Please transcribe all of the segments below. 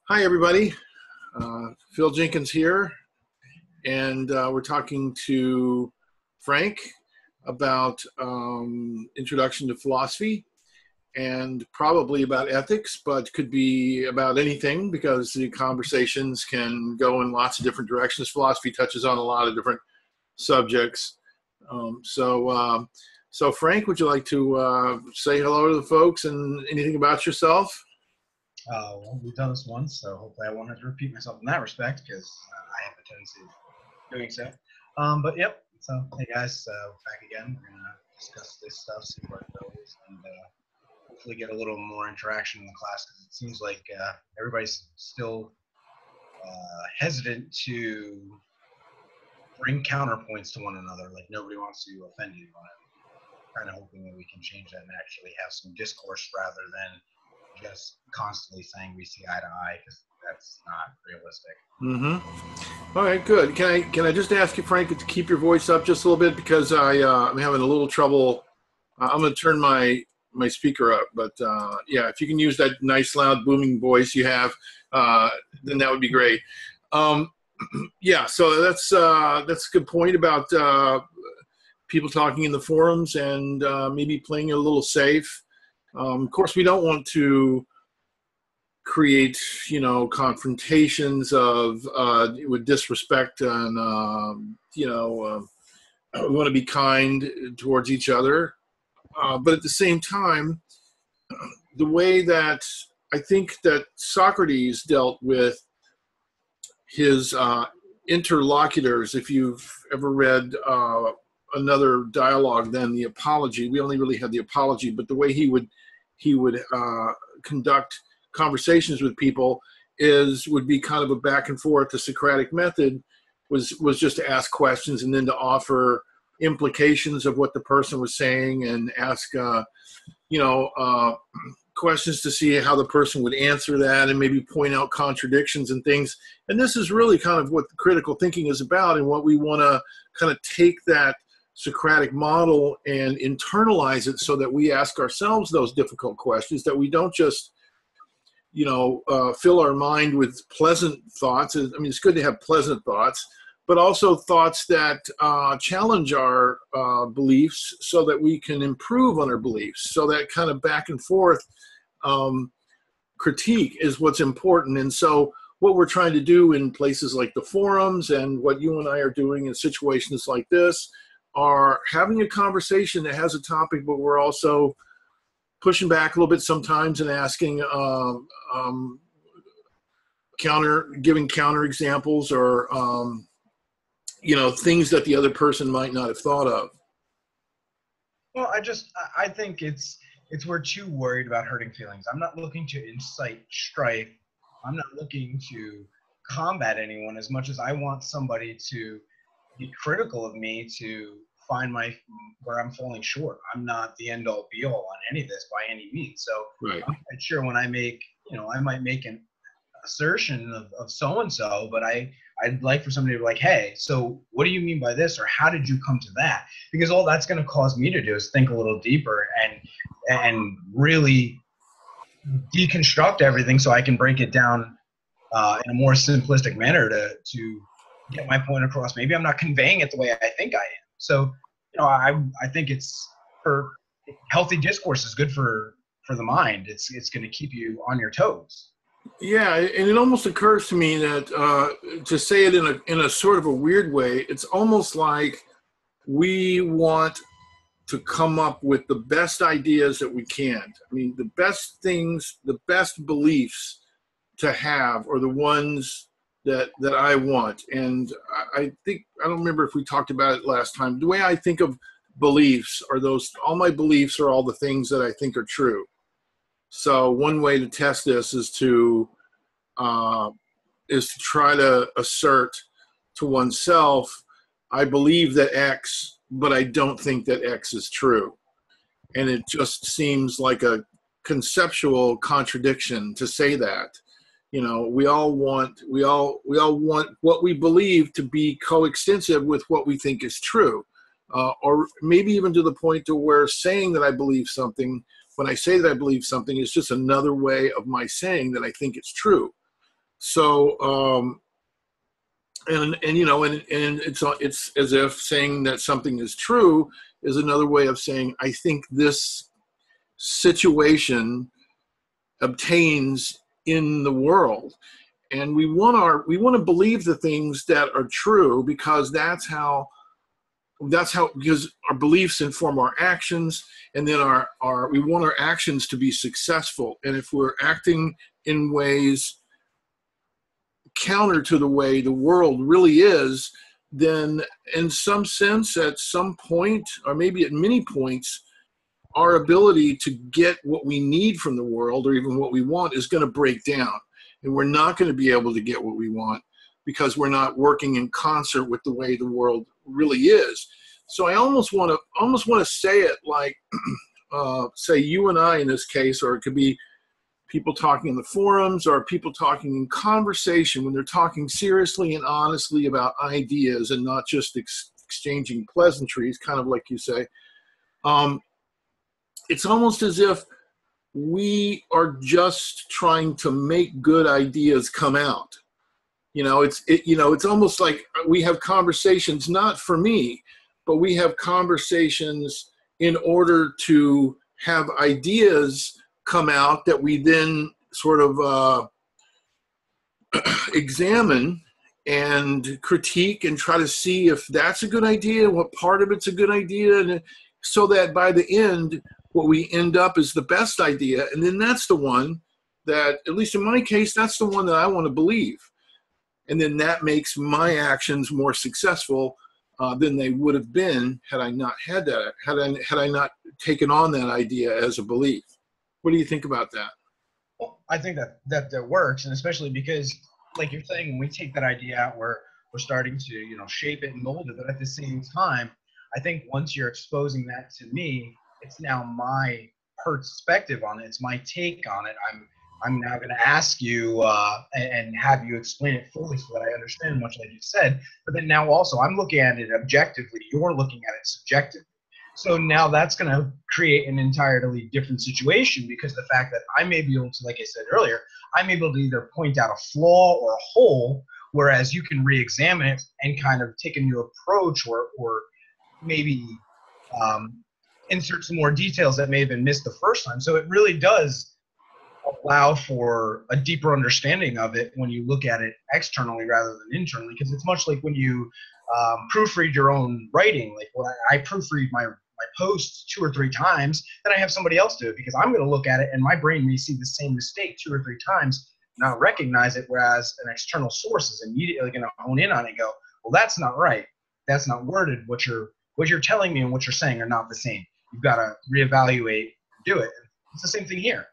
Hi, everybody. Phil Jenkins here, and we're talking to Frank about introduction to philosophy and probably about ethics, but could be about anything because the conversations can go in lots of different directions. Philosophy touches on a lot of different subjects. So Frank, would you like to say hello to the folks and anything about yourself? Well, we've done this once, so hopefully I won't have to repeat myself in that respect because I have a tendency of doing so. But yep, so hey guys, back again. We're gonna discuss this stuff, see where it goes, and hopefully get a little more interaction in the class because it seems like everybody's still hesitant to bring counterpoints to one another. Like nobody wants to offend anyone. I'm kind of hoping that we can change that and actually have some discourse rather than just constantly saying we see eye to eye, because that's not realistic. Mm-hmm. All right, good. Can I just ask you, Frank, to keep your voice up just a little bit because I'm having a little trouble. I'm going to turn my speaker up, but yeah, if you can use that nice, loud, booming voice you have, then that would be great. Yeah, so that's a good point about people talking in the forums and maybe playing it a little safe. Of course, we don't want to create, confrontations with disrespect, and we want to be kind towards each other. But at the same time, the way that I think that Socrates dealt with his interlocutors, if you've ever read another dialogue than the Apology, we only really had the Apology, but the way he would conduct conversations with people would be kind of a back and forth. The Socratic method was just to ask questions and then to offer implications of what the person was saying and ask questions to see how the person would answer that and maybe point out contradictions and things. And this is really kind of what critical thinking is about, and what we want to kind of take that Socratic model and internalize it so that we ask ourselves those difficult questions, that we don't just, fill our mind with pleasant thoughts. I mean, it's good to have pleasant thoughts, but also thoughts that challenge our beliefs so that we can improve on our beliefs. So that kind of back and forth critique is what's important. And so what we're trying to do in places like the forums and what you and I are doing in situations like this are having a conversation that has a topic, but we're also pushing back a little bit sometimes and asking, giving counter examples or, things that the other person might not have thought of. Well, I think it's we're too worried about hurting feelings. I'm not looking to incite strife. I'm not looking to combat anyone as much as I want somebody to be critical of me to find where I'm falling short. I'm not the end all be all on any of this by any means. So right. I'm quite sure when I make, I might make an assertion of so-and-so, but I'd like for somebody to be like, hey, so what do you mean by this? Or how did you come to that? Because all that's going to cause me to do is think a little deeper and really deconstruct everything so I can break it down in a more simplistic manner to get my point across. Maybe I'm not conveying it the way I think I am. So, I think it's for healthy discourse is good for the mind. It's going to keep you on your toes. Yeah, and it almost occurs to me that to say it in a sort of a weird way, it's almost like we want to come up with the best ideas that we can. I mean, the best things, the best beliefs to have are the ones that I want. And I think, I don't remember if we talked about it last time. The way I think of beliefs are all my beliefs are all the things that I think are true. So one way to test this is to try to assert to oneself, I believe that X, but I don't think that X is true. And it just seems like a conceptual contradiction to say that. We all want what we believe to be coextensive with what we think is true, or maybe even to the point to where saying that I believe something, when I say that I believe something, is just another way of my saying that I think it's true. So, and you know, and it's as if saying that something is true is another way of saying, I think this situation obtains in the world. And we want to believe the things that are true, because because our beliefs inform our actions, and then we want our actions to be successful. And if we're acting in ways counter to the way the world really is, then in some sense, at some point, or maybe at many points, our ability to get what we need from the world, or even what we want, is going to break down. And we're not going to be able to get what we want because we're not working in concert with the way the world really is. So I almost want to say it like, say you and I in this case, or it could be people talking in the forums, or people talking in conversation when they're talking seriously and honestly about ideas and not just exchanging pleasantries, kind of like you say. It's almost as if we are just trying to make good ideas come out. It's almost like we have conversations, not for me, but we have conversations in order to have ideas come out that we then sort of examine and critique and try to see if that's a good idea, what part of it's a good idea, and so that by the end, what we end up is the best idea. And then that's the one that, at least in my case, that's the one that I want to believe. And then that makes my actions more successful than they would have been had I not had that, had I not taken on that idea as a belief. What do you think about that? Well, I think that works, and especially because, like you're saying, when we take that idea out, we're starting to shape it and mold it. But at the same time, I think once you're exposing that to me, it's now my perspective on it. It's my take on it. I'm now going to ask you and have you explain it fully so that I understand, much like you said. But then now also I'm looking at it objectively. You're looking at it subjectively. So now that's going to create an entirely different situation, because the fact that I may be able to, like I said earlier, I'm able to either point out a flaw or a hole, whereas you can re-examine it and kind of take a new approach, or maybe insert some more details that may have been missed the first time. So it really does allow for a deeper understanding of it when you look at it externally rather than internally, because it's much like when you proofread your own writing. Like when I proofread my posts 2 or 3 times, then I have somebody else do it, because I'm going to look at it and my brain may see the same mistake 2 or 3 times, not recognize it, whereas an external source is immediately going to hone in on it and go, well, that's not right. That's not worded. What you're telling me and what you're saying are not the same. You've got to reevaluate, do it. It's the same thing here.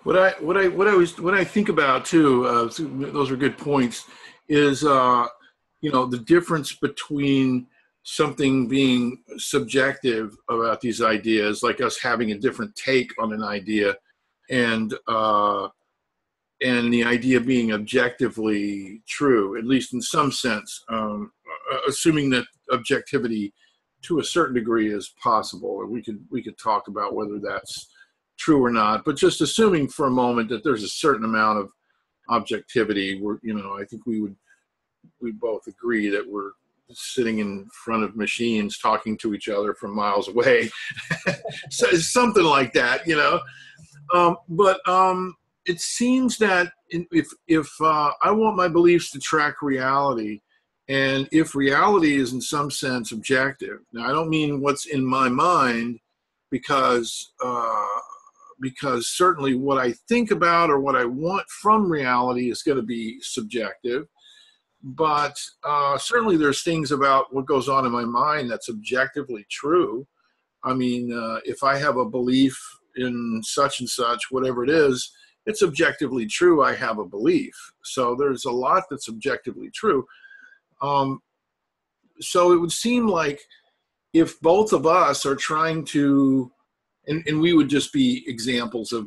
What I think about too, those are good points, is the difference between something being subjective about these ideas, like us having a different take on an idea, and the idea being objectively true, at least in some sense, assuming that objectivity to a certain degree is possible. And we could talk about whether that's true or not, but just assuming for a moment that there's a certain amount of objectivity, I think we both agree that we're sitting in front of machines talking to each other from miles away. So something like that, but it seems that if I want my beliefs to track reality, and if reality is in some sense objective, now I don't mean what's in my mind, because certainly what I think about or what I want from reality is going to be subjective. But certainly there's things about what goes on in my mind that's objectively true. I mean, if I have a belief in such and such, whatever it is, it's objectively true. I have a belief. So there's a lot that's objectively true. So it would seem like if both of us are trying to, and we would just be examples of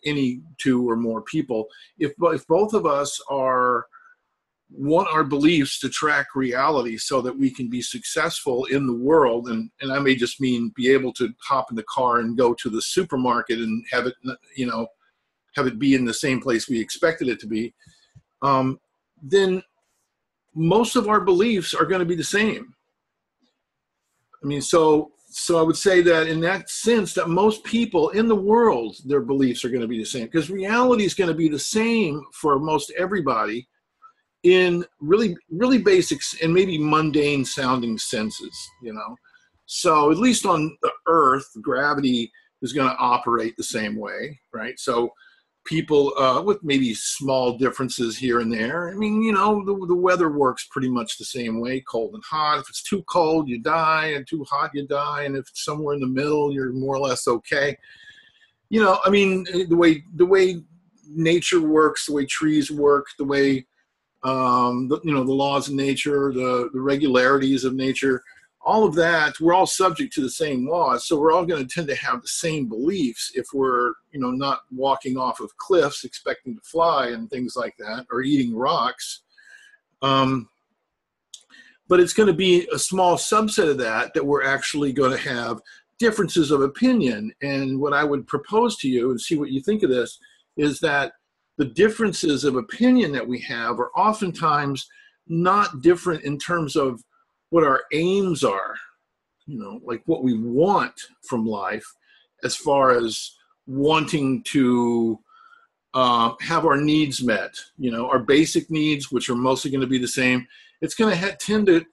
any 2 or more people, if both of us want our beliefs to track reality so that we can be successful in the world, and I may just mean be able to hop in the car and go to the supermarket and have it be in the same place we expected it to be. then most of our beliefs are going to be the same. I mean, so I would say that in that sense that most people in the world, their beliefs are going to be the same, because reality is going to be the same for most everybody in really, really basic and maybe mundane sounding senses, you know. So at least on the Earth, gravity is going to operate the same way, right? So people with maybe small differences here and there. I mean, you know, the weather works pretty much the same way, cold and hot. If it's too cold, you die, and too hot, you die. And if it's somewhere in the middle, you're more or less okay. You know, I mean, the way nature works, the way trees work, the way, you know, the laws of nature, the regularities of nature, all of that, we're all subject to the same laws. So we're all going to tend to have the same beliefs if we're, you know, not walking off of cliffs expecting to fly and things like that, or eating rocks. But it's going to be a small subset of that we're actually going to have differences of opinion. And what I would propose to you, and see what you think of this, is that the differences of opinion that we have are oftentimes not different in terms of what our aims are, you know, like what we want from life, as far as wanting to have our needs met, you know, our basic needs, which are mostly going to be the same. It's going to tend to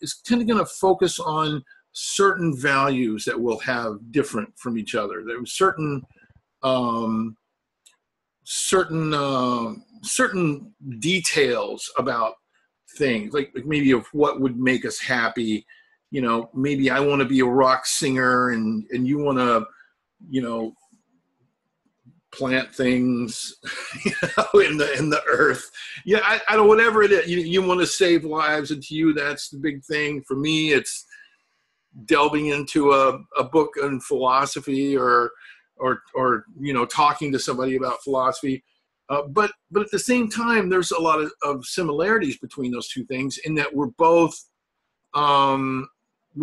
focus on certain values that we'll have different from each other. There are certain details about things, like maybe of what would make us happy. You know, maybe I want to be a rock singer, and you want to, you know, plant things, you know, in the earth. Yeah, I don't, whatever it is. You want to save lives, and to you that's the big thing. For me, it's delving into a book on philosophy, or you know, talking to somebody about philosophy. But at the same time, there's a lot of similarities between those two things, in that we're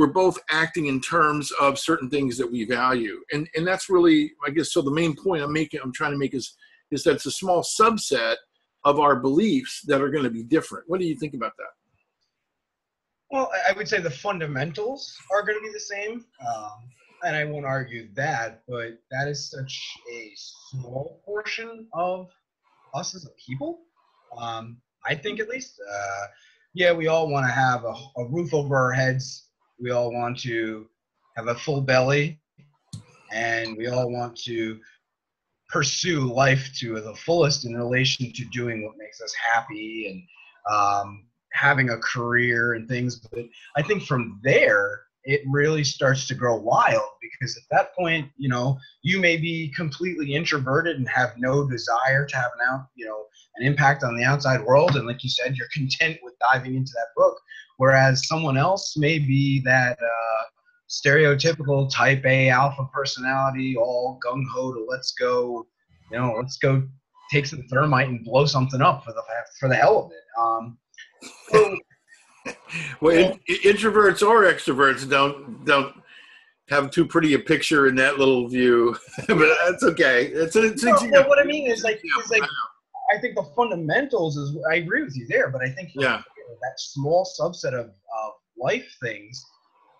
both acting in terms of certain things that we value, and that's really, I guess, so the main point I'm trying to make is that it's a small subset of our beliefs that are going to be different. What do you think about that? Well, I would say the fundamentals are going to be the same. And I won't argue that, but that is such a small portion of us as a people. I think, at least, yeah, we all want to have a roof over our heads. We all want to have a full belly, and we all want to pursue life to the fullest in relation to doing what makes us happy, and having a career and things. But I think from there, it really starts to grow wild, because at that point, you know, you may be completely introverted and have no desire to have an impact on the outside world. And like you said, you're content with diving into that book. Whereas someone else may be that stereotypical type A alpha personality, all gung-ho to let's go take some thermite and blow something up for the hell of it. So, well, introverts or extroverts don't have too pretty a picture in that little view, but that's okay. Well, what I mean is like I think the fundamentals is, I agree with you there, but I think that small subset of life things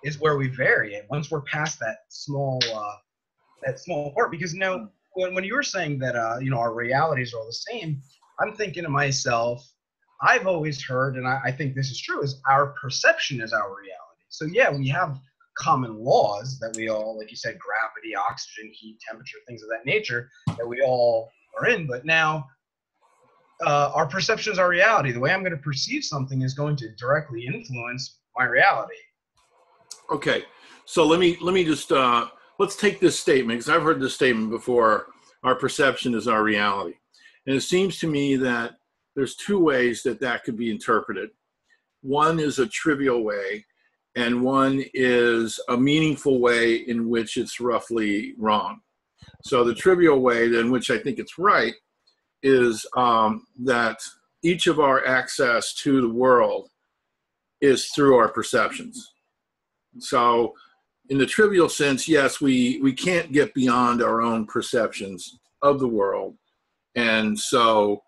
is where we vary. And once we're past that small part, because when you were saying that our realities are all the same, I'm thinking to myself, I've always heard, and I think this is true, is our perception is our reality. So yeah, we have common laws that we all, like you said, gravity, oxygen, heat, temperature, things of that nature that we all are in. But now our perception is our reality. The way I'm going to perceive something is going to directly influence my reality. Okay, so let me just let's take this statement, because I've heard this statement before. Our perception is our reality, and it seems to me that there's two ways that could be interpreted. One is a trivial way, and one is a meaningful way in which it's roughly wrong. So the trivial way, in which I think it's right, is that each of our access to the world is through our perceptions. So in the trivial sense, yes, we can't get beyond our own perceptions of the world. And so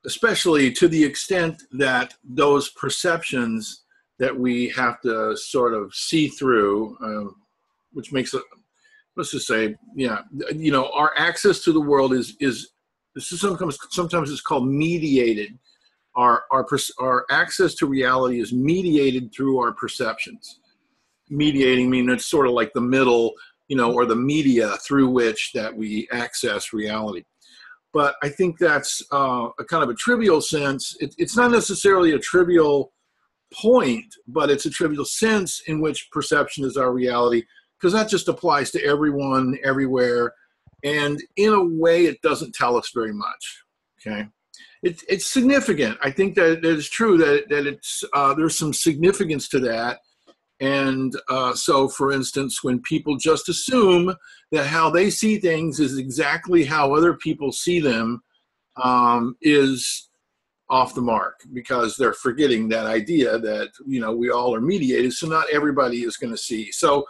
especially to the extent that those perceptions that we have to sort of see through, which makes it, let's just say, yeah, you know, our access to the world is sometimes it's called mediated. Our access to reality is mediated through our perceptions. Mediating means it's sort of like the middle, you know, or the media through which that we access reality. But I think that's a kind of a trivial sense. It's not necessarily a trivial point, but it's a trivial sense in which perception is our reality, because that just applies to everyone, everywhere. And in a way, it doesn't tell us very much, okay? It's significant. I think that it's true that it's there's some significance to that. And so, for instance, when people just assume that how they see things is exactly how other people see them, is off the mark, because they're forgetting that idea that, you know, we all are mediated, so not everybody is going to see. So,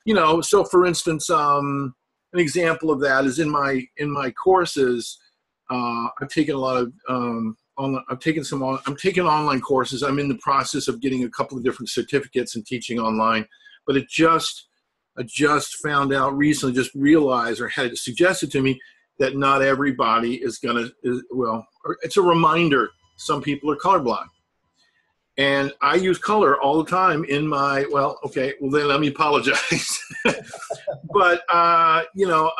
you know, so for instance, an example of that is in my courses. I've taken a lot of I'm taking online courses. I'm in the process of getting a couple of different certificates and teaching online, but I just found out recently, just realized or had it suggested to me that not everybody is well, it's a reminder. Some people are colorblind, and I use color all the time in my, well, okay, well then let me apologize. But, you know,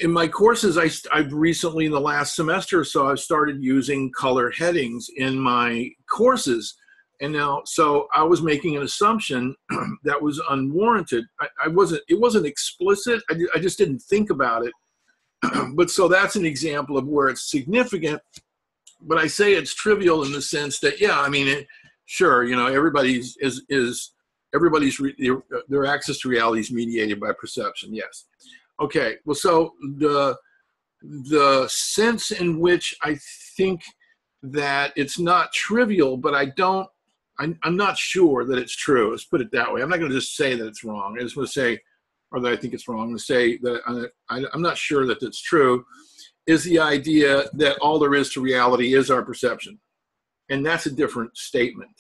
in my courses, I've recently, in the last semester or so, I've started using color headings in my courses. And now, so I was making an assumption that was unwarranted. It wasn't explicit. I just didn't think about it. But so that's an example of where it's significant. But I say it's trivial in the sense that, yeah, I mean, sure, you know, their access to reality is mediated by perception. Yes. Okay, well, so the sense in which I think that it's not trivial, but I'm not sure that it's true. Let's put it that way. I'm not going to just say that it's wrong. I just want to say, or that I think it's wrong. I'm going to say that I'm not sure that it's true, is the idea that all there is to reality is our perception. And that's a different statement.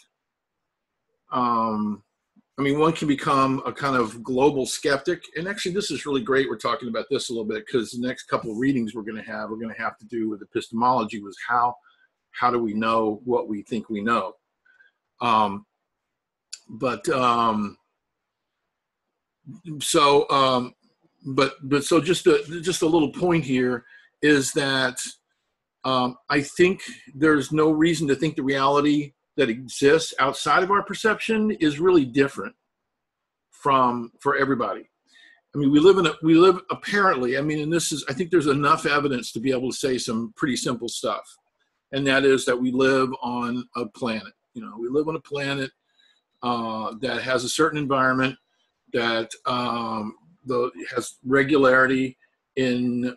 I mean, one can become a kind of global skeptic. And actually, this is really great. We're talking about this a little bit, because the next couple of readings we're going to have to do with epistemology, was how do we know what we think we know? So just a little point here is that I think there's no reason to think the reality that exists outside of our perception is really different for everybody. I mean, we live apparently, I mean, and I think there's enough evidence to be able to say some pretty simple stuff. And that is that we live on a planet. You know, we live on a planet that has a certain environment, that has regularity in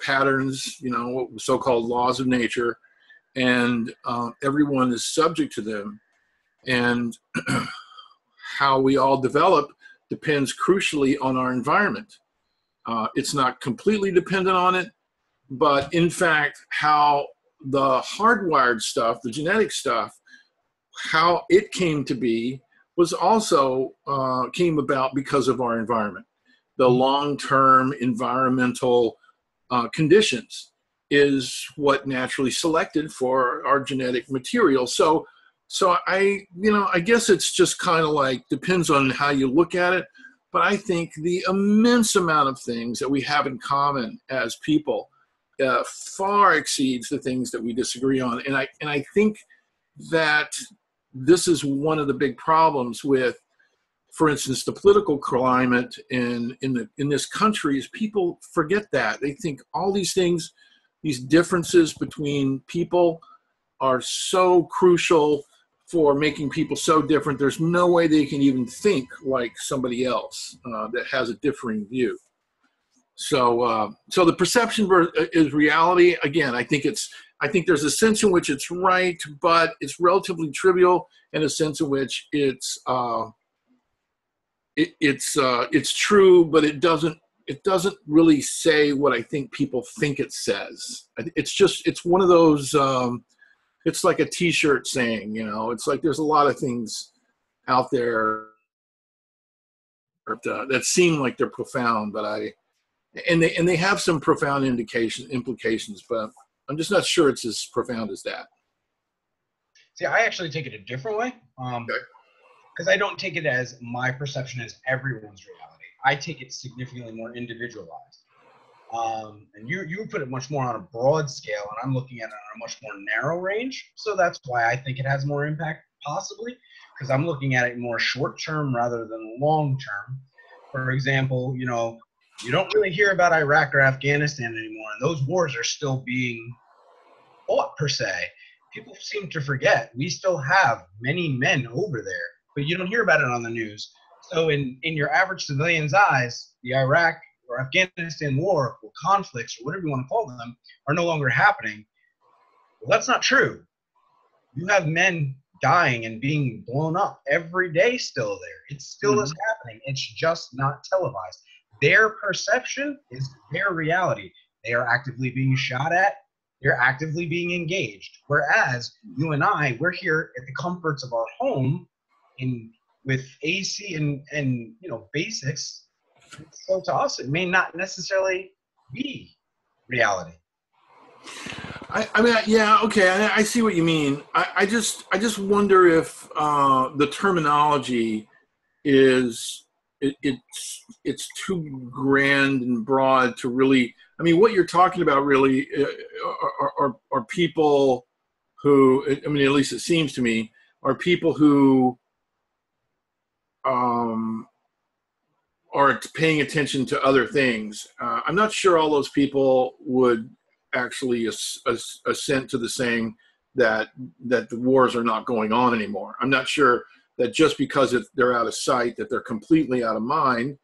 patterns, you know, so-called laws of nature, and everyone is subject to them. And how we all develop depends crucially on our environment. It's not completely dependent on it, but in fact, how the hardwired stuff, the genetic stuff, how it came to be was also came about because of our environment. The long-term environmental conditions is what naturally selected for our genetic material. So I guess it's just kind of like, depends on how you look at it. But I think the immense amount of things that we have in common as people far exceeds the things that we disagree on. And I think that this is one of the big problems with, for instance, the political climate in this country, is people forget that. They think all these things, these differences between people, are so crucial for making people so different. There's no way they can even think like somebody else that has a differing view. So the perception is reality. Again, I think there's a sense in which it's right, but it's relatively trivial, and a sense in which it's true, but it doesn't it doesn't really say what I think people think it says. It's one of those, it's like a t-shirt saying, it's like there's a lot of things out there that seem like they're profound, but they have some profound implications, but I'm just not sure it's as profound as that. See, I actually take it a different way. Because I don't take it as my perception as everyone's reality. I take it significantly more individualized. And you would put it much more on a broad scale, and I'm looking at it on a much more narrow range. So that's why I think it has more impact, possibly, because I'm looking at it more short term rather than long term. For example, you don't really hear about Iraq or Afghanistan anymore, and those wars are still being fought, per se. People seem to forget we still have many men over there, but you don't hear about it on the news. So in your average civilian's eyes, the Iraq or Afghanistan war or conflicts or whatever you want to call them are no longer happening. Well, that's not true. You have men dying and being blown up every day still there. It still is happening. It's just not televised. Their perception is their reality. They are actively being shot at. They're actively being engaged. Whereas you and I, we're here at the comforts of our home with AC and basics. So to us, it may not necessarily be reality. I mean, yeah, okay, I see what you mean. I just wonder if the terminology is it's too grand and broad to really. I mean, what you're talking about really are people who, I mean, at least it seems to me, are people who are paying attention to other things. I'm not sure all those people would actually assent to the saying that the wars are not going on anymore. I'm not sure that just because they're out of sight, that they're completely out of mind,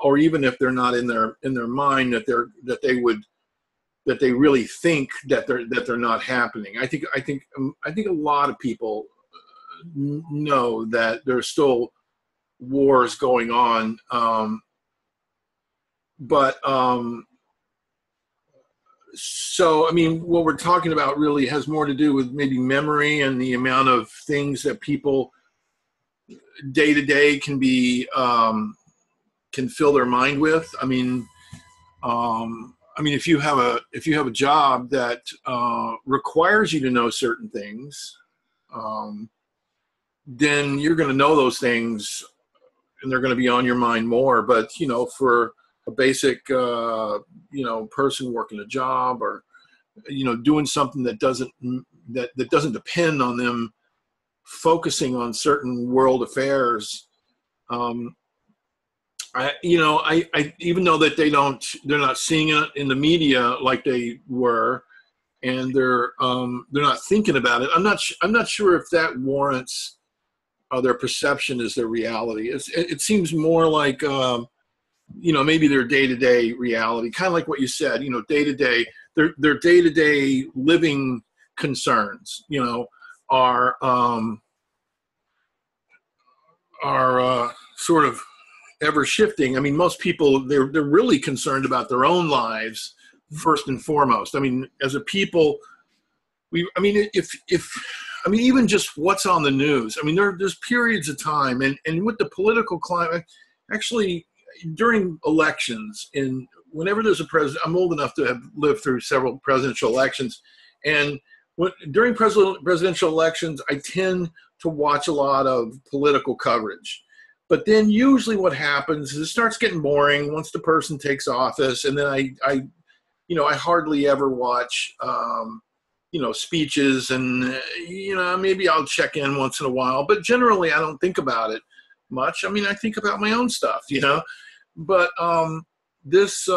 or even if they're not in their mind, that they really think that they're not happening. I think a lot of people know that there's still wars going on, so I mean, what we're talking about really has more to do with maybe memory and the amount of things that people day to day can fill their mind with. I mean, if you have a job that requires you to know certain things, then you're going to know those things, and they're going to be on your mind more. But for a basic person working a job, or doing something that doesn't depend on them focusing on certain world affairs, I even though that they're not seeing it in the media like they were, and they're not thinking about it. I'm not sure if that warrants their perception as their reality. It seems more like maybe their day-to-day reality, kind of like what you said. Day-to-day, their day-to-day living concerns, are sort of ever shifting. I mean, most people, they're really concerned about their own lives first and foremost. I mean, as a people, even just what's on the news. I mean, there's periods of time, and with the political climate, actually during elections, and whenever there's a president, I'm old enough to have lived through several presidential elections, and during presidential elections, I tend to watch a lot of political coverage. But then usually what happens is it starts getting boring once the person takes office, and then I hardly ever watch speeches, and maybe I'll check in once in a while, but generally I don't think about it much. I mean, I think about my own stuff, but this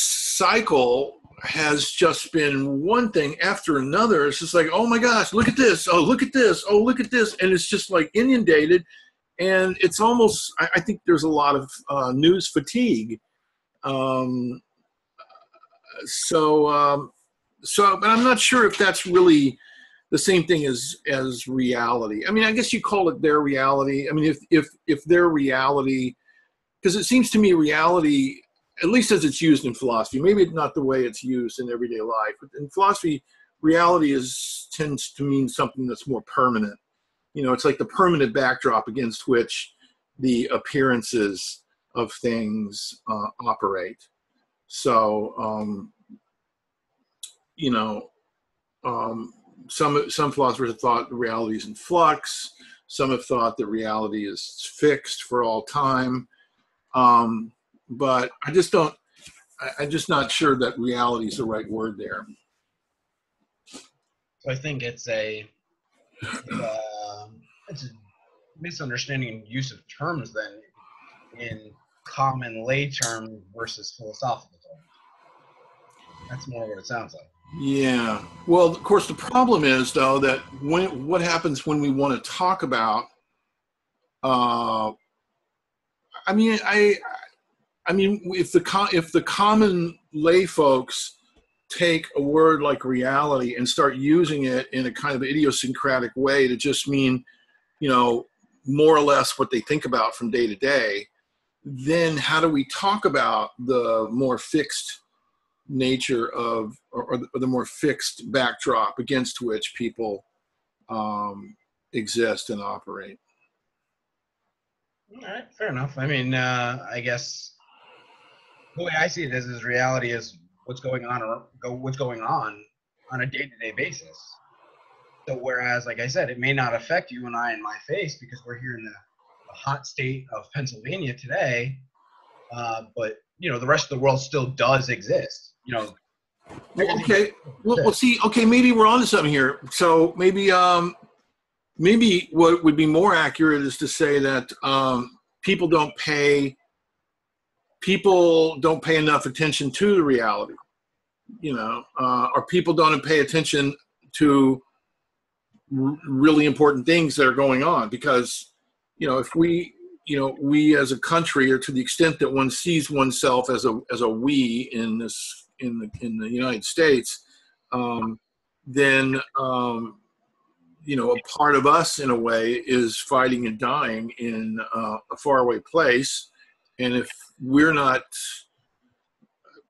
cycle has just been one thing after another. It's just like, oh my gosh, look at this. Oh, look at this. Oh, look at this. And it's just like inundated. And it's almost, I think there's a lot of news fatigue. But I'm not sure if that's really the same thing as reality. I mean, I guess you call it their reality. I mean, if their reality because it seems to me reality, at least as it's used in philosophy, maybe not the way it's used in everyday life, but in philosophy, reality tends to mean something that's more permanent. It's like the permanent backdrop against which the appearances of things operate. So, some philosophers have thought reality is in flux. Some have thought that reality is fixed for all time. But I'm just not sure that reality is the right word there. So I think it's a misunderstanding and use of terms then in common lay terms versus philosophical terms. That's more what it sounds like. Yeah. Well, of course, the problem is, though, that what happens when we want to talk about, if the common lay folks take a word like reality and start using it in a kind of idiosyncratic way to just mean, more or less what they think about from day to day, then how do we talk about the more fixed nature of, or the more fixed backdrop against which people exist and operate? All right, fair enough. I mean, I guess the way I see it is reality is what's going on on a day-to-day basis. So whereas, like I said, it may not affect you and I in my face because we're here in the hot state of Pennsylvania today, but the rest of the world still does exist. Well, okay. Well, see. Okay, maybe we're onto something here. So maybe what would be more accurate is to say that people don't pay enough attention to the reality, or people don't pay attention to really important things that are going on, because if we as a country, or to the extent that one sees oneself as a we in the United States, then a part of us in a way is fighting and dying in a faraway place, and if we're not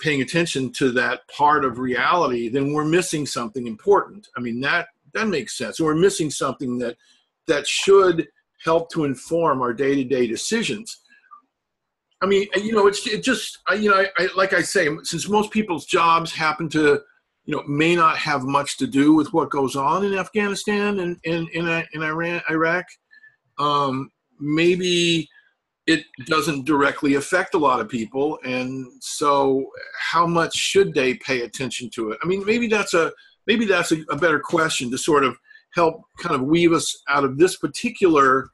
paying attention to that part of reality, then we're missing something important. I mean, that makes sense. We're missing something that should help to inform our day-to-day decisions. I mean, like I say, since most people's jobs happen to, may not have much to do with what goes on in Afghanistan and in Iraq, maybe it doesn't directly affect a lot of people, and so how much should they pay attention to it? I mean, maybe that's a better question to sort of help kind of weave us out of this particular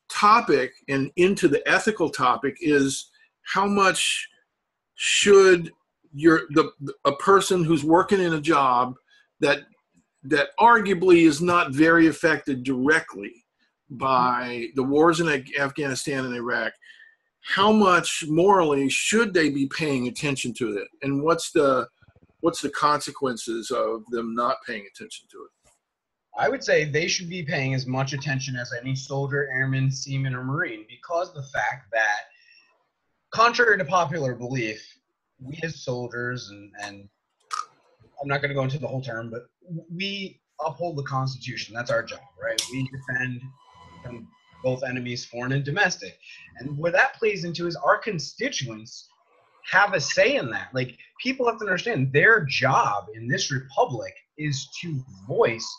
topic and into the ethical topic, is how much should a person who's working in a job that arguably is not very affected directly by the wars in Afghanistan and Iraq, how much morally should they be paying attention to it, and what's the consequences of them not paying attention to it? I would say they should be paying as much attention as any soldier, airman, seaman, or Marine, because the fact that, contrary to popular belief, we as soldiers, and I'm not going to go into the whole term, but we uphold the Constitution. That's our job, right? We defend from both enemies, foreign and domestic. And where that plays into is our constituents have a say in that. Like, people have to understand their job in this republic is to voice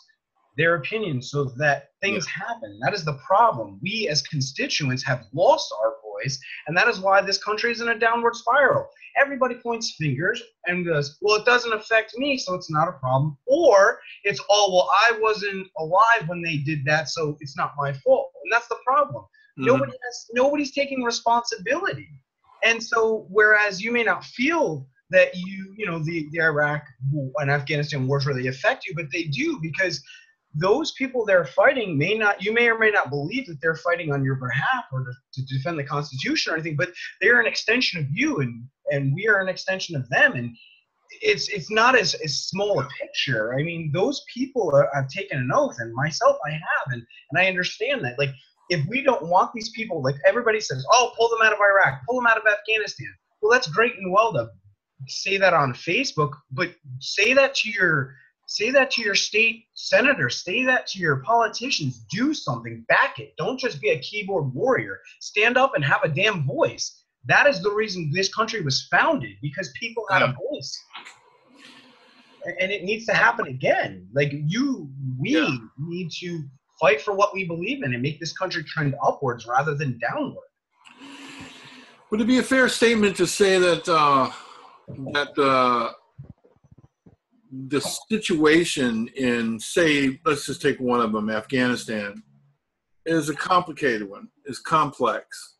their opinion so that things happen. That is the problem. We as constituents have lost our voice, and that is why this country is in a downward spiral. Everybody points fingers and goes, well, it doesn't affect me, so it's not a problem. Or it's, oh, well, I wasn't alive when they did that, so it's not my fault. And that's the problem. Mm-hmm. Nobody's taking responsibility. And so whereas you may not feel that the Iraq and Afghanistan wars really affect you, but they do, because those people they're fighting you may or may not believe that they're fighting on your behalf or to defend the Constitution or anything, but they're an extension of you, and we are an extension of them. And it's not as small a picture. I mean, those people have taken an oath, and myself, I have, and I understand that. Like, if we don't want these people, like everybody says, oh, pull them out of Iraq, pull them out of Afghanistan. Well, that's great and well to say that on Facebook, but say that to your state senator, say that to your politicians. Do something, back it. Don't just be a keyboard warrior. Stand up and have a damn voice. That is the reason this country was founded, because people had a voice. And it needs to happen again. Like we need to fight for what we believe in and make this country trend upwards rather than downward. Would it be a fair statement to say that the situation in, say, let's just take one of them, Afghanistan, is a complicated one, is complex?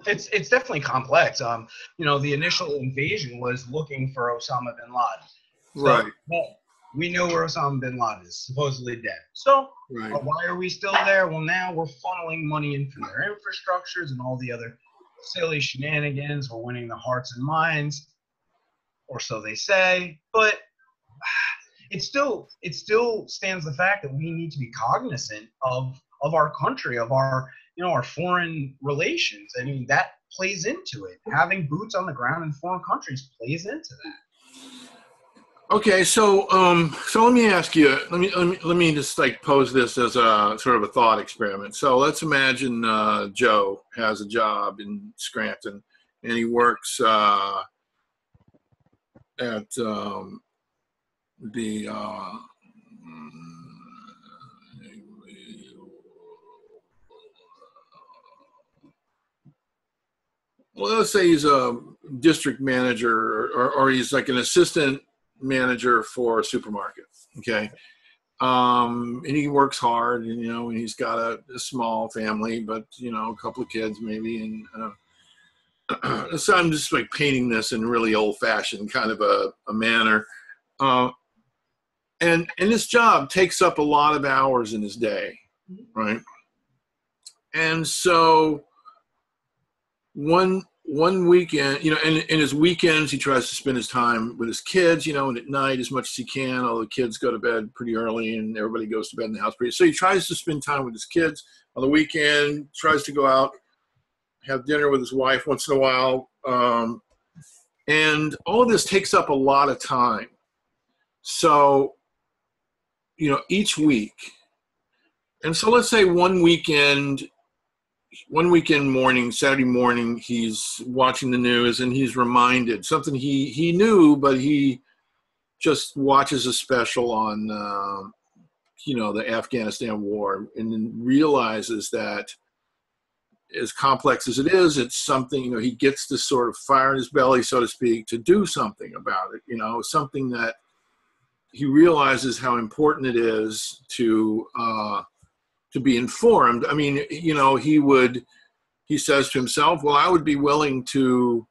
It's definitely complex. You know, the initial invasion was looking for Osama bin Laden. So, Right. well, we know where Osama bin Laden is, supposedly dead. So Right. why are we still there? Well, now we're funneling money in from their infrastructures and all the other silly shenanigans. We're winning the hearts and minds, or so they say. But it still stands the fact that we need to be cognizant of our country, of our, you know, our foreign relations. I mean, that plays into it. Having boots on the ground in foreign countries plays into that. Okay, so let me ask you. Let me just like pose this as a sort of a thought experiment. So let's imagine Joe has a job in Scranton, and he works at the well, let's say he's a district manager, or he's like an assistant manager for a supermarket. Okay. And he works hard, and, you know, and he's got a small family, but, you know, a couple of kids maybe. And so I'm just like painting this in really old fashioned kind of a manner. And this job takes up a lot of hours in his day. Right. And so one weekend, you know, and in his weekends, he tries to spend his time with his kids, you know, and at night as much as he can. All the kids go to bed pretty early, and everybody goes to bed in the house pretty. So he tries to spend time with his kids on the weekend, tries to go out, have dinner with his wife once in a while. And all of this takes up a lot of time. So, you know, each week. And so let's say one weekend morning, Saturday morning, he's watching the news and he's reminded something he knew, but he just watches a special on, you know, the Afghanistan war, and then realizes that as complex as it is, it's something, you know, he gets this sort of fire in his belly, so to speak, to do something about it, you know, something that he realizes how important it is to be informed. I mean, you know, he says to himself, well, I would be willing to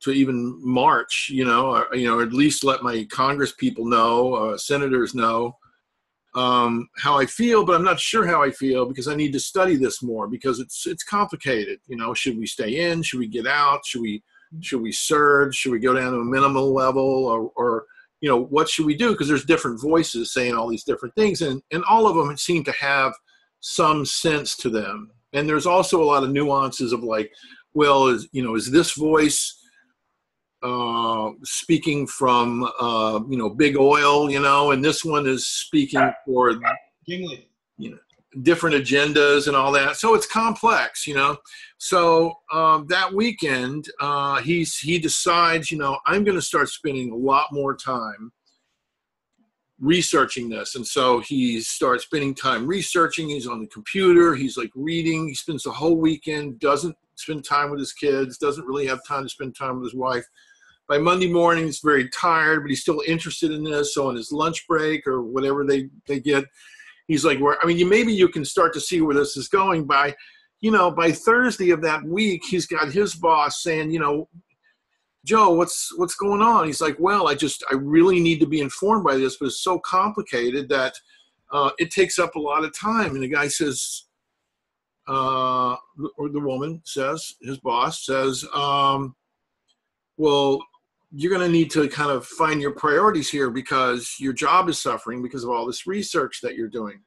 even march, you know, or at least let my Congress people know, senators know how I feel, but I'm not sure how I feel, because I need to study this more, because it's complicated. You know, should we stay in? Should we get out? Should we surge? Should we go down to a minimal level, or you know, what should we do? Because there's different voices saying all these different things, and all of them seem to have some sense to them. And there's also a lot of nuances of like, well, is this voice speaking from, you know, big oil, you know, and this one is speaking for, you know, different agendas and all that. So it's complex, you know. So that weekend, he decides, you know, I'm going to start spending a lot more time researching this. And so he starts spending time researching. He's on the computer. He's like reading. He spends the whole weekend, doesn't spend time with his kids, doesn't really have time to spend time with his wife. By Monday morning, he's very tired, but he's still interested in this. So on his lunch break or whatever they get, he's like, I mean, maybe you can start to see where this is going by, you know, by Thursday of that week, he's got his boss saying, you know, Joe, what's going on? He's like, well, I really need to be informed by this, but it's so complicated that it takes up a lot of time. And the guy says, or the woman says, his boss says, well, you're going to need to kind of find your priorities here, because your job is suffering because of all this research that you're doing.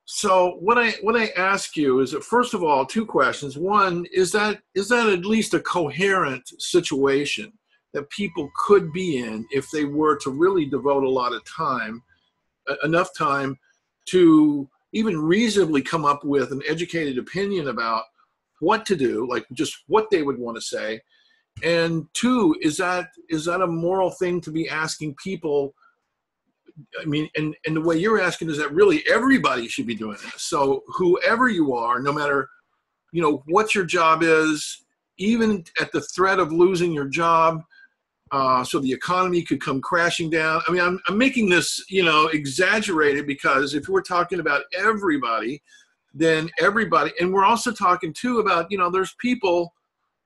So what I ask you is that, first of all, two questions. One, is that at least a coherent situation that people could be in if they were to really devote a lot of time, enough time to even reasonably come up with an educated opinion about what to do, like just what they would want to say. And two, is that a moral thing to be asking people? I mean, and the way you're asking is that really everybody should be doing this. So whoever you are, no matter, what your job is, even at the threat of losing your job, so the economy could come crashing down. I mean, I'm making this, exaggerated, because if we're talking about everybody, then everybody, and we're also talking too about, there's people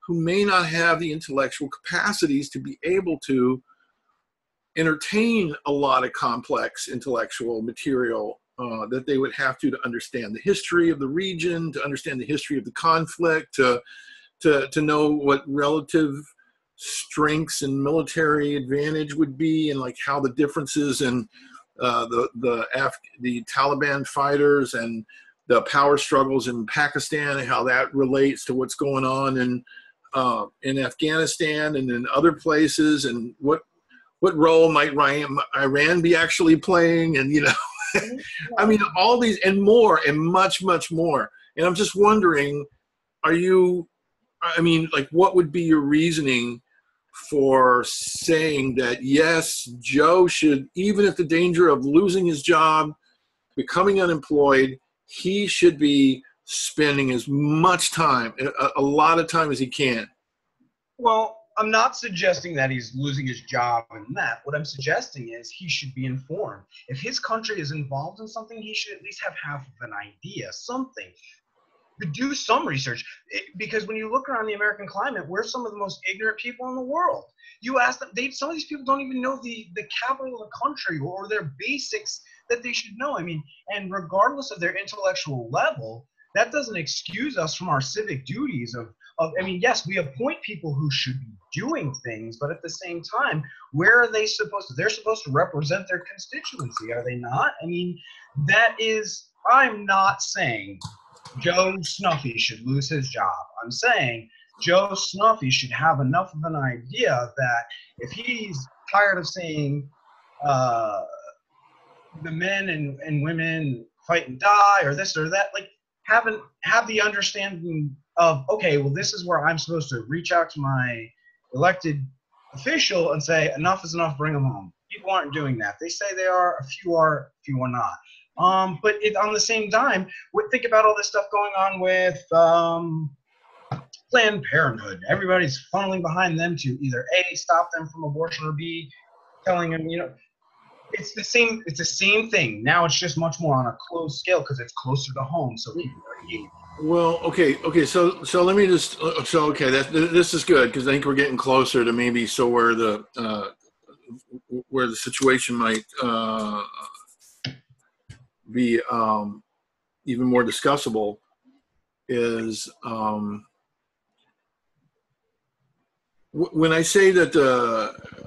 who may not have the intellectual capacities to be able to entertain a lot of complex intellectual material that they would have to understand the history of the region, to understand the history of the conflict, to know what relative strengths and military advantage would be, and like how the differences in the Taliban fighters and the power struggles in Pakistan, and how that relates to what's going on in Afghanistan and in other places, and what role might Iran be actually playing, and I mean, all these and more, and much, much more. And I'm just wondering, what would be your reasoning for saying that, yes, Joe should, even at the danger of losing his job, becoming unemployed, he should be spending as much time, a lot of time, as he can? Well, I'm not suggesting that he's losing his job and that. What I'm suggesting is he should be informed. If his country is involved in something, he should at least have half of an idea, something. Do some research, because when you look around the American climate, we're some of the most ignorant people in the world. You ask them, some of these people don't even know the capital of the country or their basics that they should know. I mean, and regardless of their intellectual level, that doesn't excuse us from our civic duties of I mean, yes, we appoint people who should be doing things, but at the same time, where are they supposed to? They're supposed to represent their constituency, are they not? I mean, I'm not saying Joe Snuffy should lose his job. I'm saying Joe Snuffy should have enough of an idea that if he's tired of seeing the men and women fight and die, or this or that, like have the understanding of, okay, well, this is where I'm supposed to reach out to my elected official and say, enough is enough, bring them home. People aren't doing that. They say they are, a few are not. But on the same time, think about all this stuff going on with Planned Parenthood. Everybody's funneling behind them to either A, stop them from abortion, or B, telling them, it's the same thing. Now it's just much more on a closed scale because it's closer to home, so people are engaged. Well, okay. So let me just. This is good, because I think we're getting closer to maybe where the situation might be even more discussable. Is when I say that,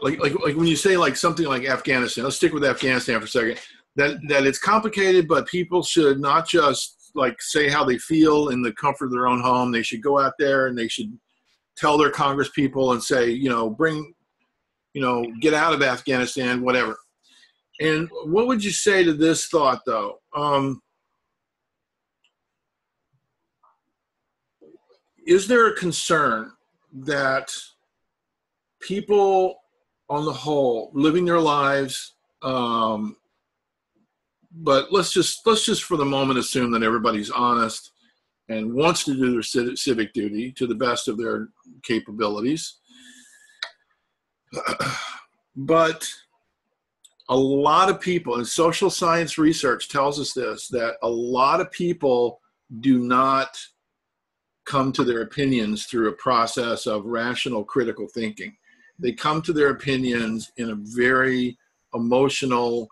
like when you say like something like Afghanistan. Let's stick with Afghanistan for a second. That it's complicated, but people should not just like say how they feel in the comfort of their own home. They should go out there and they should tell their Congress people and say, get out of Afghanistan, whatever. And what would you say to this thought, though? Is there a concern that people on the whole living their lives, but let's just for the moment assume that everybody's honest and wants to do their civic duty to the best of their capabilities. But a lot of people, and social science research tells us this, that a lot of people do not come to their opinions through a process of rational, critical thinking. They come to their opinions in a very emotional,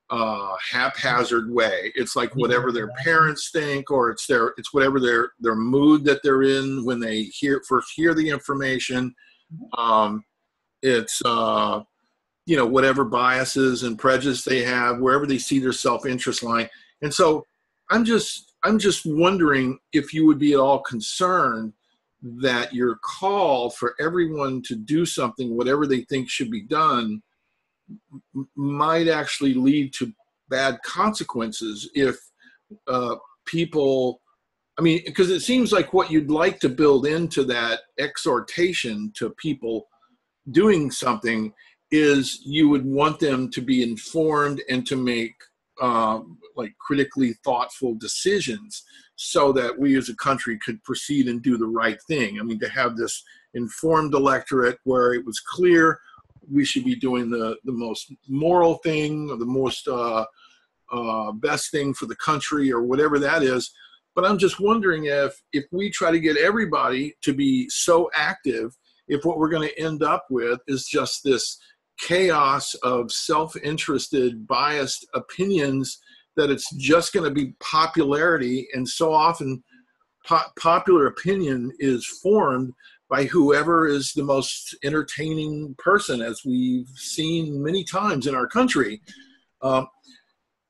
haphazard way. It's like whatever their parents think, or it's whatever their mood that they're in when they first hear the information. It's whatever biases and prejudice they have, wherever they see their self-interest lying. And so I'm just wondering if you would be at all concerned that your call for everyone to do something, whatever they think should be done, might actually lead to bad consequences if people, I mean, because it seems like what you'd like to build into that exhortation to people doing something is you would want them to be informed and to make like critically thoughtful decisions so that we as a country could proceed and do the right thing. I mean, to have this informed electorate where it was clear we should be doing the most moral thing or the most best thing for the country or whatever that is. But I'm just wondering if we try to get everybody to be so active, if what we're going to end up with is just this chaos of self-interested, biased opinions, that it's just going to be popularity. And so often popular opinion is formed by whoever is the most entertaining person, as we've seen many times in our country.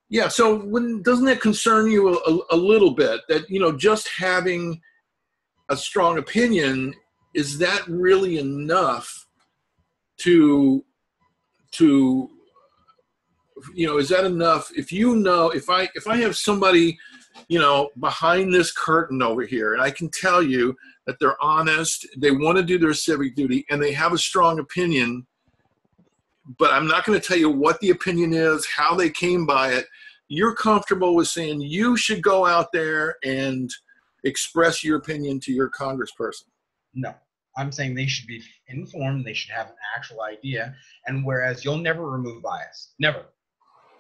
Yeah, so doesn't that concern you a little bit, that, you know, just having a strong opinion, is that really enough to you know, is that enough? If you know, if I have somebody, you know, behind this curtain over here, and I can tell you that they're honest, they want to do their civic duty, and they have a strong opinion, but I'm not going to tell you what the opinion is, how they came by it. You're comfortable with saying you should go out there and express your opinion to your congressperson? No, I'm saying they should be informed. They should have an actual idea. And whereas you'll never remove bias, never,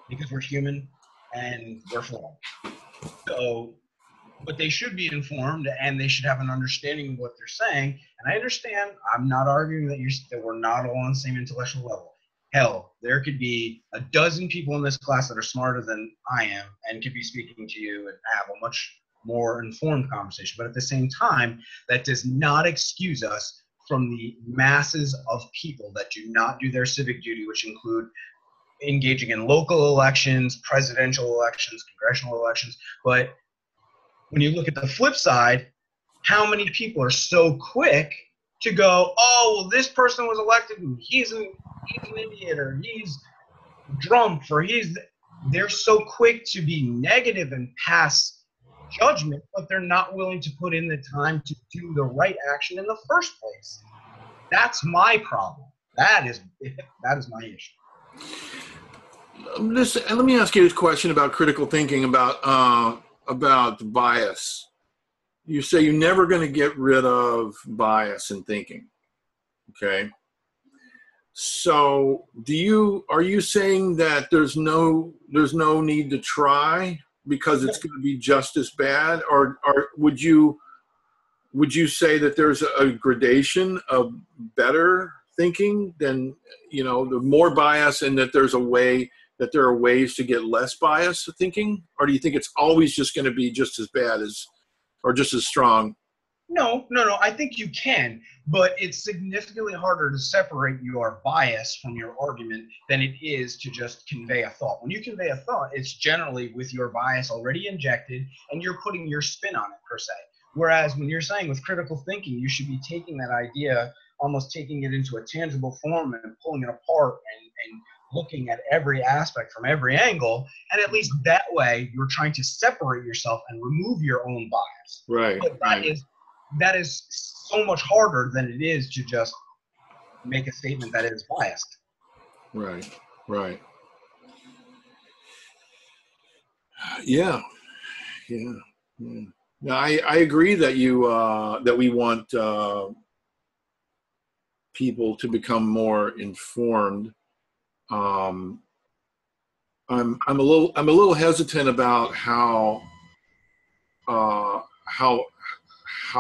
because we're human and we're flawed. So, but they should be informed and they should have an understanding of what they're saying. And I understand, I'm not arguing that we're not all on the same intellectual level. Hell, there could be a dozen people in this class that are smarter than I am and could be speaking to you and have a much more informed conversation. But at the same time, that does not excuse us from the masses of people that do not do their civic duty, which include engaging in local elections, presidential elections, congressional elections. But when you look at the flip side, how many people are so quick to go, oh, well, this person was elected and he's an idiot, or he's drunk, or they're so quick to be negative and pass judgment, but they're not willing to put in the time to do the right action in the first place. That's my problem. That is my issue. Listen, and let me ask you this question about critical thinking, about bias. You say you're never going to get rid of bias in thinking, okay? So are you saying that there's no need to try because it's going to be just as bad, or would you say that there's a gradation of better thinking than, you know, the more bias, and that there are ways to get less bias thinking? Or do you think it's always just going to be just as bad as, or just as strong? No. I think you can, but it's significantly harder to separate your bias from your argument than it is to just convey a thought. When you convey a thought, it's generally with your bias already injected, and you're putting your spin on it, per se. Whereas when you're saying with critical thinking, you should be taking that idea, almost taking it into a tangible form and pulling it apart and looking at every aspect from every angle, and at least that way you're trying to separate yourself and remove your own bias. Right. But that is so much harder than it is to just make a statement that is biased. Right. Yeah. Now, I agree that that we want people to become more informed. I'm a little hesitant about how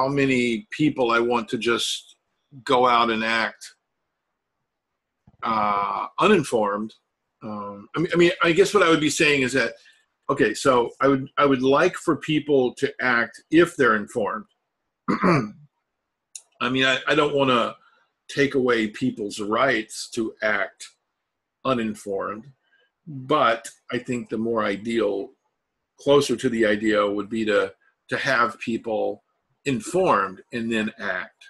many people I want to just go out and act uninformed. I guess what I would be saying is that, okay, so I would like for people to act if they're informed. I mean, I don't want to take away people's rights to act uninformed, but I think the more ideal closer to the ideal would be to have people informed and then act.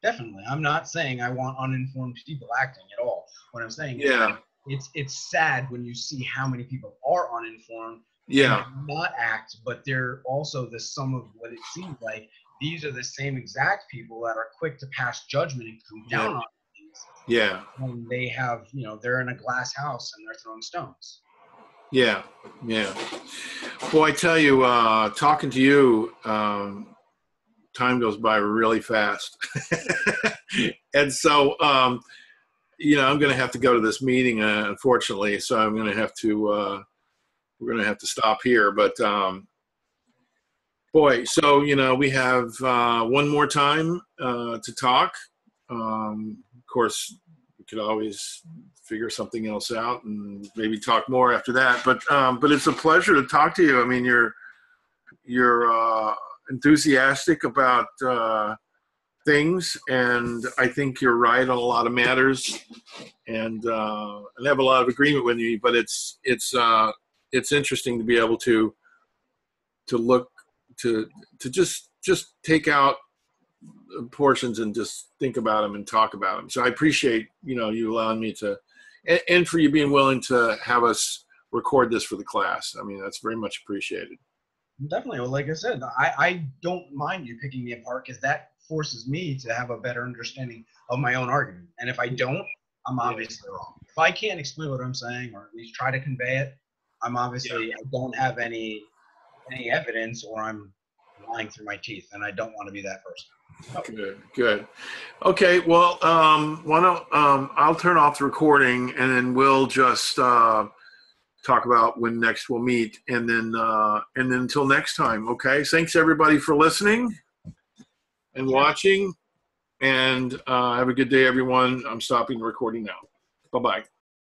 Definitely. I'm not saying I want uninformed people acting at all. What I'm saying is Yeah. that it's sad when you see how many people are uninformed Yeah. and do not act, but they're also the sum of what it seems like. These are the same exact people that are quick to pass judgment and come down on things. Yeah. When they have, they're in a glass house and they're throwing stones. Yeah. Yeah. Boy, I tell you, talking to you, time goes by really fast. And so, I'm going to have to go to this meeting, unfortunately. So I'm going to have to, we're going to have to stop here. But, boy, so, we have one more time to talk. Of course, we could always figure something else out and maybe talk more after that. But it's a pleasure to talk to you. I mean, you're enthusiastic about things, and I think you're right on a lot of matters, and I have a lot of agreement with you. But it's interesting to be able to look to just take out portions and just think about them and talk about them. So I appreciate you allowing me to, and for you being willing to have us record this for the class. I mean, that's very much appreciated. Definitely. Well, like I said, I don't mind you picking me apart because that forces me to have a better understanding of my own argument. And if I don't, I'm obviously wrong. If I can't explain what I'm saying or at least try to convey it, I'm obviously, I don't have any evidence, or I'm lying through my teeth, and I don't want to be that person. Good. Okay. Well, why don't I'll turn off the recording, and then we'll just talk about when next we'll meet, and then until next time. Okay. Thanks everybody for listening and watching, and have a good day, everyone. I'm stopping the recording now. Bye-bye.